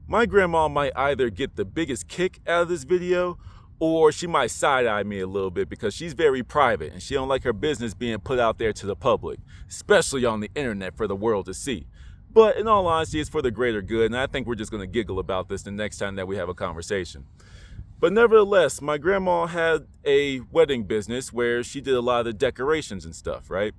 my grandma might either get the biggest kick out of this video or she might side-eye me a little bit because she's very private and she don't like her business being put out there to the public, especially on the internet for the world to see. But in all honesty, it's for the greater good, and I think we're just going to giggle about this the next time that we have a conversation. But nevertheless, my grandma had a wedding business where she did a lot of the decorations and stuff, right?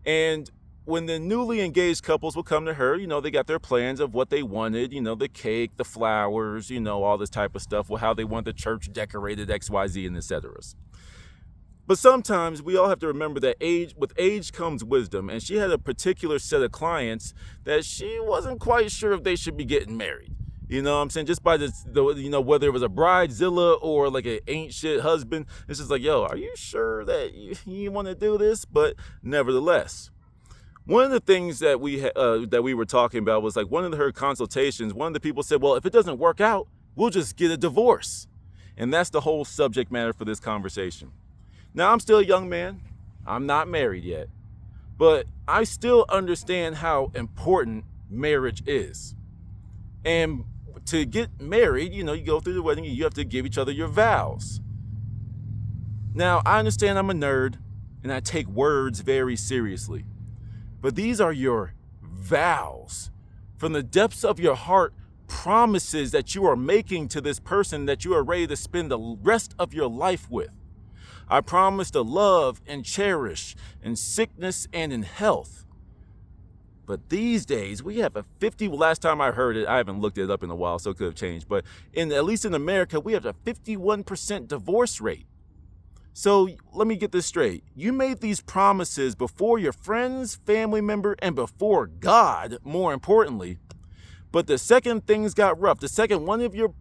And when the newly engaged couples would come to her, they got their plans of what they wanted, the cake, the flowers, all this type of stuff, how they want the church decorated, XYZ, and etc. But sometimes we all have to remember that with age comes wisdom, and she had a particular set of clients that she wasn't quite sure if they should be getting married. You know what I'm saying? Just by whether it was a bridezilla or like an ain't shit husband, it's just like, yo, are you sure that you want to do this? But nevertheless, one of the things that we were talking about was like one of her consultations, one of the people said, well, if it doesn't work out, we'll just get a divorce. And that's the whole subject matter for this conversation. Now, I'm still a young man. I'm not married yet. But I still understand how important marriage is. And to get married, you go through the wedding, you have to give each other your vows. Now, I understand I'm a nerd, and I take words very seriously. But these are your vows. From the depths of your heart, promises that you are making to this person that you are ready to spend the rest of your life with. I promise to love and cherish in sickness and in health. But these days, we have last time I heard it, I haven't looked it up in a while, so it could have changed. But at least in America, we have a 51% divorce rate. So let me get this straight. You made these promises before your friends, family member, and before God, more importantly. But the second things got rough, the second one of your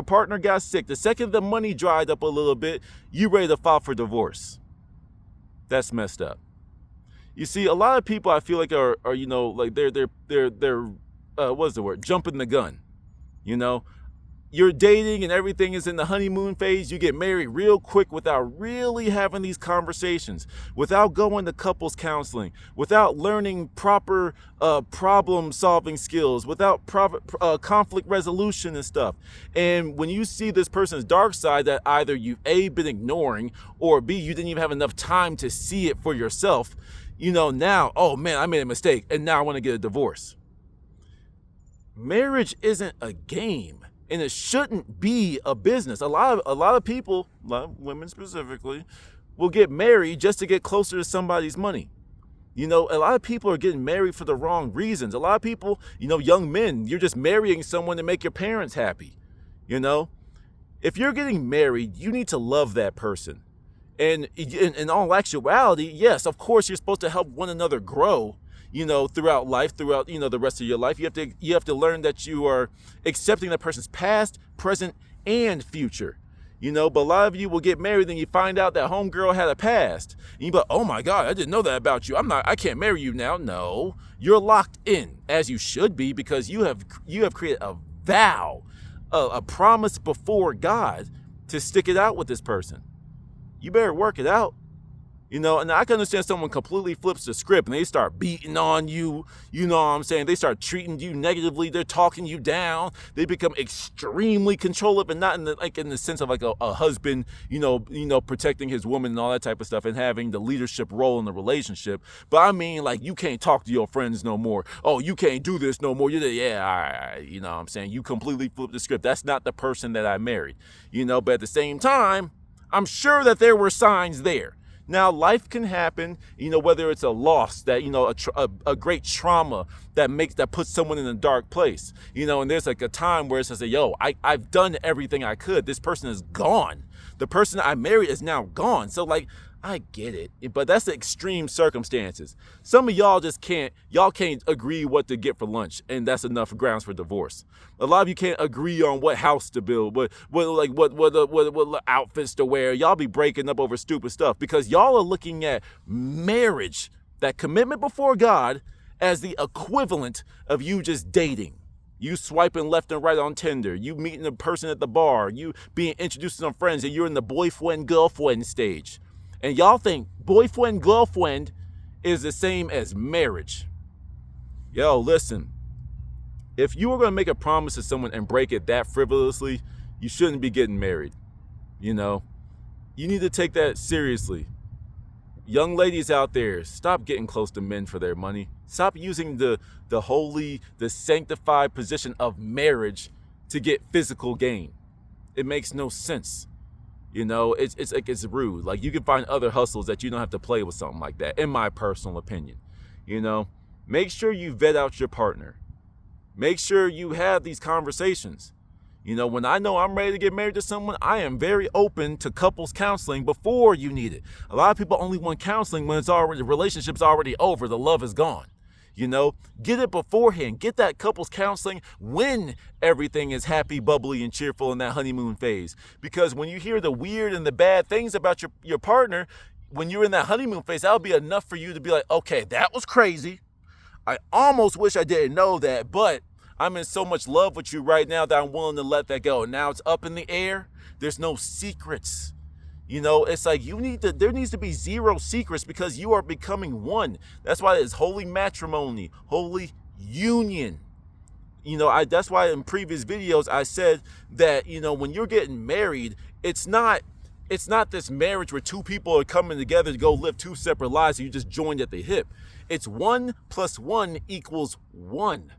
partner got sick, the second the money dried up a little bit, you ready to file for divorce. That's messed up. You see, a lot of people I feel like are like they're what's the word? Jumping the gun. You're dating and everything is in the honeymoon phase. You get married real quick without really having these conversations, without going to couples counseling, without learning proper problem solving skills, without proper conflict resolution and stuff. And when you see this person's dark side that either you've A, been ignoring, or B, you didn't even have enough time to see it for yourself, now, oh man, I made a mistake and now I want to get a divorce. Marriage isn't a game. And it shouldn't be a business. A lot of people, a lot of women specifically, will get married just to get closer to somebody's money. A lot of people are getting married for the wrong reasons. A lot of people, young men, you're just marrying someone to make your parents happy. If you're getting married, you need to love that person. And in all actuality, yes, of course, you're supposed to help one another grow. Throughout life, throughout, the rest of your life, you have to learn that you are accepting that person's past, present, and future. But a lot of you will get married and you find out that homegirl had a past. And you be like, oh my God, I didn't know that about you. I can't marry you now. No, you're locked in, as you should be, because you have created a vow, a promise before God to stick it out with this person. You better work it out. And I can understand someone completely flips the script and they start beating on you. You know what I'm saying? They start treating you negatively. They're talking you down. They become extremely controlling, and not in the sense of like a husband, protecting his woman and all that type of stuff and having the leadership role in the relationship. But I mean, like, you can't talk to your friends no more. Oh, you can't do this no more. All right. You know what I'm saying? You completely flip the script. That's not the person that I married. But at the same time, I'm sure that there were signs there. Now, life can happen, whether it's a loss, that, a great trauma that puts someone in a dark place, and there's like a time where it says, yo, I've done everything I could. This person is gone. The person I married is now gone. So like, I get it, but that's the extreme circumstances. Some of y'all can't agree what to get for lunch, and that's enough grounds for divorce. A lot of you can't agree on what house to build, what outfits to wear. Y'all be breaking up over stupid stuff because y'all are looking at marriage, that commitment before God, as the equivalent of you just dating. You swiping left and right on Tinder, you meeting a person at the bar, you being introduced to some friends, and you're in the boyfriend-girlfriend stage. And y'all think boyfriend-girlfriend is the same as marriage. Yo, listen. If you are going to make a promise to someone and break it that frivolously, you shouldn't be getting married. You know, you need to take that seriously. Young ladies out there, stop getting close to men for their money. Stop using the holy, the sanctified position of marriage to get physical gain. It makes no sense. You know, it's like it's rude. Like, you can find other hustles that you don't have to play with something like that, in my personal opinion. You know, make sure you vet out your partner. Make sure you have these conversations. You know, when I know I'm ready to get married to someone, I am very open to couples counseling before you need it. A lot of people only want counseling when the relationship's already over, the love is gone. You know, get it beforehand. Get that couples counseling when everything is happy, bubbly, and cheerful in that honeymoon phase. Because when you hear the weird and the bad things about your partner, when you're in that honeymoon phase, that'll be enough for you to be like, okay, that was crazy. I almost wish I didn't know that, but I'm in so much love with you right now that I'm willing to let that go. Now it's up in the air. There's no secrets. You know, it's like there needs to be zero secrets because you are becoming one. That's why it's holy matrimony, holy union. You know, that's why in previous videos I said that, you know, when you're getting married, it's not this marriage where two people are coming together to go live two separate lives and you just joined at the hip. It's 1 + 1 = 1.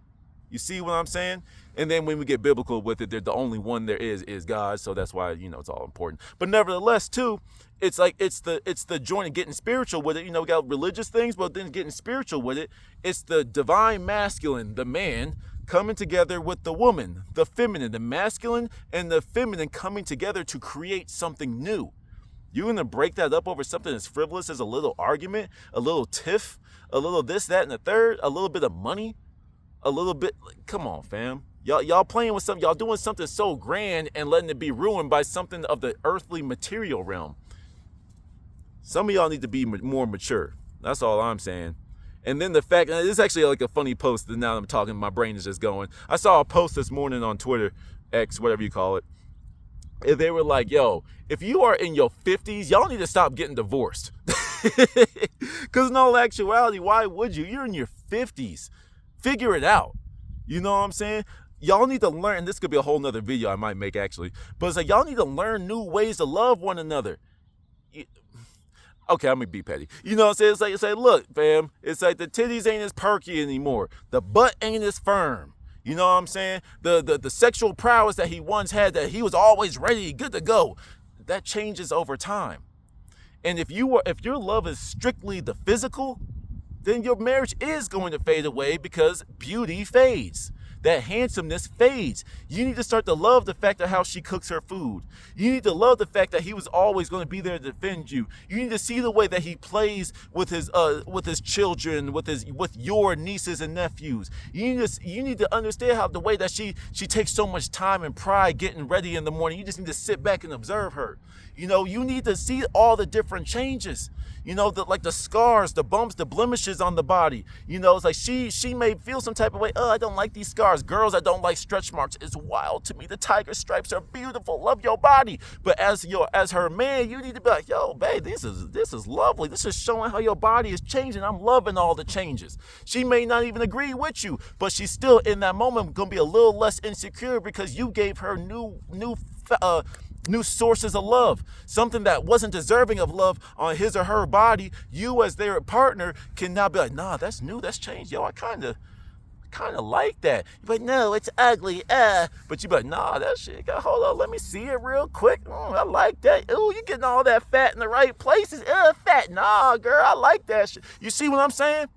You see what I'm saying? And then when we get biblical with it, the only one there is God. So that's why, you know, it's all important. But nevertheless, too, it's like it's the joint and getting spiritual with it. You know, we got religious things, but then getting spiritual with it. It's the divine masculine, the man, coming together with the woman, the feminine, the masculine and the feminine coming together to create something new. You're going to break that up over something as frivolous as a little argument, a little tiff, a little this, that, and the third, a little bit of money, a little bit. Come on, fam. Y'all playing with something. Y'all doing something so grand and letting it be ruined by something of the earthly material realm. Some of y'all need to be more mature. That's all I'm saying. And then the fact, and this is actually like a funny post that now that I'm talking, my brain is just going. I saw a post this morning on Twitter, X, whatever you call it. And they were like, yo, if you are in your 50s, y'all need to stop getting divorced. Because in all actuality, why would you? You're in your 50s. Figure it out. You know what I'm saying? Y'all need to learn. This could be a whole nother video I might make, actually. But it's like, y'all need to learn new ways to love one another. Okay, I'm gonna be petty. You know what I'm saying? It's like, look, fam, it's like the titties ain't as perky anymore. The butt ain't as firm. You know what I'm saying? The sexual prowess that he once had, that he was always ready, good to go, that changes over time. And if your love is strictly the physical, then your marriage is going to fade away because beauty fades. That handsomeness fades. You need to start to love the fact of how she cooks her food. You need to love the fact that he was always going to be there to defend you. You need to see the way that he plays with his children, with your nieces and nephews. You need to understand how the way that she takes so much time and pride getting ready in the morning. You just need to sit back and observe her. You know, you need to see all the different changes. You know, like the scars, the bumps, the blemishes on the body. You know, it's like she may feel some type of way. Oh, I don't like these scars. Girls that don't like stretch marks is wild to me. The tiger stripes are beautiful. Love your body. But as her man, you need to be like, yo, babe, this is lovely. This is showing how your body is changing. I'm loving all the changes. She may not even agree with you, but she's still in that moment going to be a little less insecure because you gave her new sources of love, something that wasn't deserving of love on his or her body. You as their partner can now be like, nah, that's new, that's changed. Yo, I kind of like that. You're like, no, it's ugly. But you be like, nah, that shit, hold on, let me see it real quick. I like that. Ooh, you getting all that fat in the right places. Fat. Nah, girl, I like that shit. You see what I'm saying?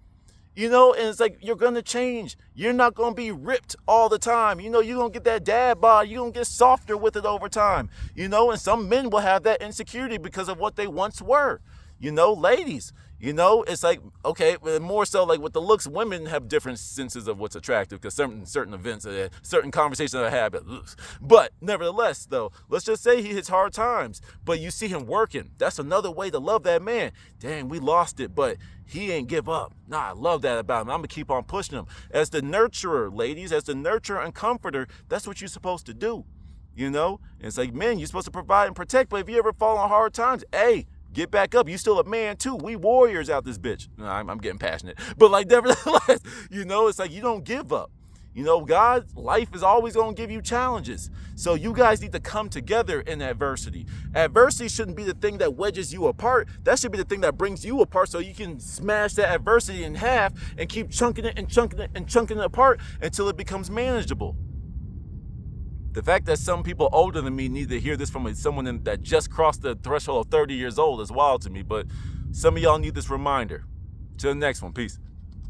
You know, and it's like, you're going to change. You're not going to be ripped all the time. You know, you're going to get that dad body. You're going to get softer with it over time. You know, and some men will have that insecurity because of what they once were. You know, ladies, you know, it's like, okay, more so like with the looks, women have different senses of what's attractive because certain events, certain conversations I have. But nevertheless, though, let's just say he hits hard times, but you see him working. That's another way to love that man. Dang, we lost it, but he ain't give up. Nah, I love that about him. I'm going to keep on pushing him. As the nurturer, ladies, as the nurturer and comforter, that's what you're supposed to do. You know, and it's like, men, you're supposed to provide and protect, but if you ever fall on hard times, hey, get back up. You still a man too. We warriors out this bitch. No, I'm getting passionate. But like, nevertheless, you know, it's like you don't give up. You know, God's life is always going to give you challenges. So you guys need to come together in adversity. Adversity shouldn't be the thing that wedges you apart. That should be the thing that brings you apart so you can smash that adversity in half and keep chunking it and chunking it and chunking it apart until it becomes manageable. The fact that some people older than me need to hear this from someone that just crossed the threshold of 30 years old is wild to me, but some of y'all need this reminder. Till the next one, peace.